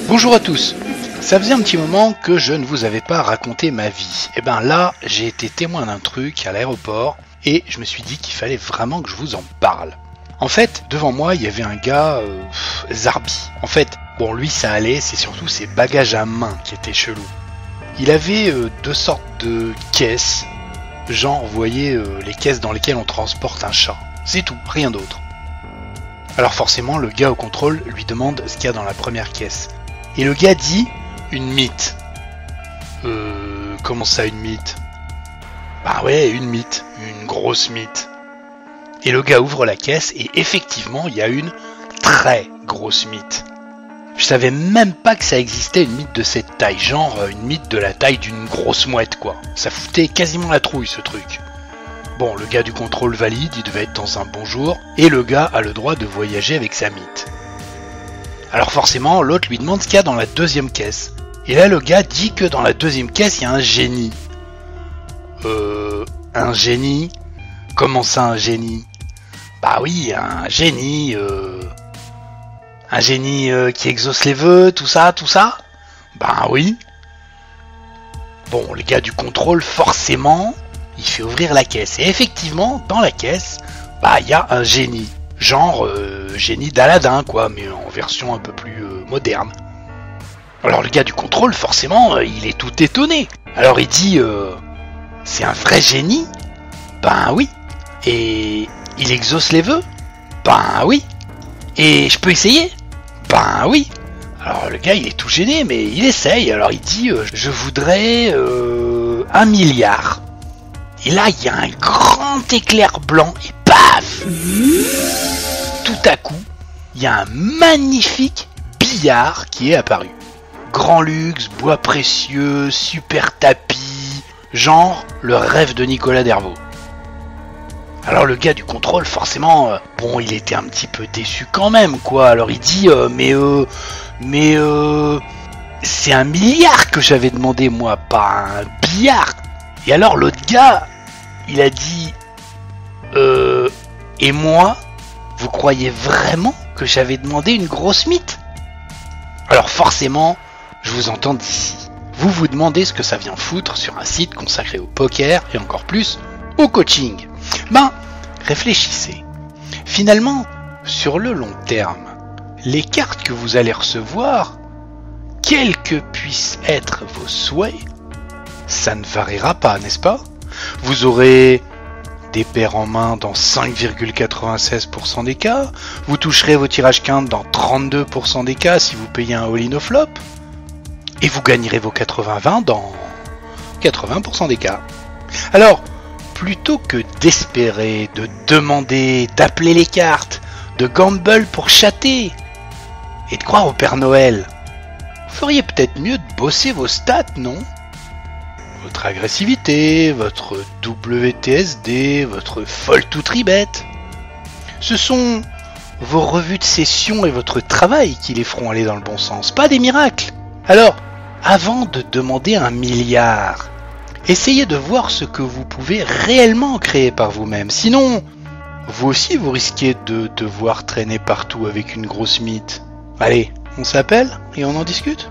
Bonjour à tous. Ça faisait un petit moment que je ne vous avais pas raconté ma vie. Et ben là, j'ai été témoin d'un truc à l'aéroport et je me suis dit qu'il fallait vraiment que je vous en parle. En fait, devant moi, il y avait un gars, Zarbi. En fait, bon, lui ça allait, c'est surtout ses bagages à main qui étaient chelous. Il avait deux sortes de caisses, genre, vous voyez, les caisses dans lesquelles on transporte un chat. C'est tout, rien d'autre. Alors forcément, le gars au contrôle lui demande ce qu'il y a dans la première caisse. Et le gars dit une mythe. Comment ça une mythe? Bah ouais, une mythe, une grosse mythe. Et le gars ouvre la caisse et effectivement, il y a une très grosse mythe. Je savais même pas que ça existait une mythe de cette taille, genre une mythe de la taille d'une grosse mouette quoi. Ça foutait quasiment la trouille ce truc. Bon, le gars du contrôle valide, il devait être dans un bon jour, et le gars a le droit de voyager avec sa mythe. Alors forcément, l'autre lui demande ce qu'il y a dans la deuxième caisse. Et là, le gars dit que dans la deuxième caisse, il y a un génie. Un génie? Comment ça, un génie? Bah oui, un génie qui exauce les vœux, tout ça? Bah oui. Bon, le gars du contrôle, forcément, il fait ouvrir la caisse. Et effectivement, dans la caisse, bah il y a un génie. Genre génie d'Aladin quoi, mais en version un peu plus moderne. Alors le gars du contrôle, forcément, il est tout étonné. Alors il dit, c'est un vrai génie? Ben oui. Et il exauce les vœux? Ben oui. Et je peux essayer? Ben oui. Alors le gars il est tout gêné, mais il essaye. Alors il dit, je voudrais 1 milliard. Et là il y a un grand éclair blanc et paf! Tout à coup, il y a un magnifique billard qui est apparu. Grand luxe, bois précieux, super tapis, genre le rêve de Nicolas Dervaux. Alors le gars du contrôle, forcément, bon, il était un petit peu déçu quand même, quoi. Alors il dit, mais c'est 1 milliard que j'avais demandé, moi, pas un billard. Et alors l'autre gars, il a dit, et moi, vous croyez vraiment que j'avais demandé une grosse mythe? Alors forcément, je vous entends d'ici. Vous vous demandez ce que ça vient foutre sur un site consacré au poker et encore plus au coaching. Ben, réfléchissez. Finalement, sur le long terme, les cartes que vous allez recevoir, quels que puissent être vos souhaits, ça ne variera pas, n'est-ce pas? Vous aurez des paires en main dans 5,96% des cas, vous toucherez vos tirages quintes dans 32% des cas si vous payez un all-in au flop, et vous gagnerez vos 80-20 dans 80% des cas. Alors, plutôt que d'espérer, de demander, d'appeler les cartes, de gamble pour chatter, et de croire au Père Noël, vous feriez peut-être mieux de bosser vos stats, non? Votre agressivité, votre WTSD, votre fold to tribet. Ce sont vos revues de session et votre travail qui les feront aller dans le bon sens, pas des miracles. Alors, avant de demander 1 milliard, essayez de voir ce que vous pouvez réellement créer par vous-même. Sinon, vous aussi vous risquez de devoir traîner partout avec une grosse mythe. Allez, on s'appelle et on en discute?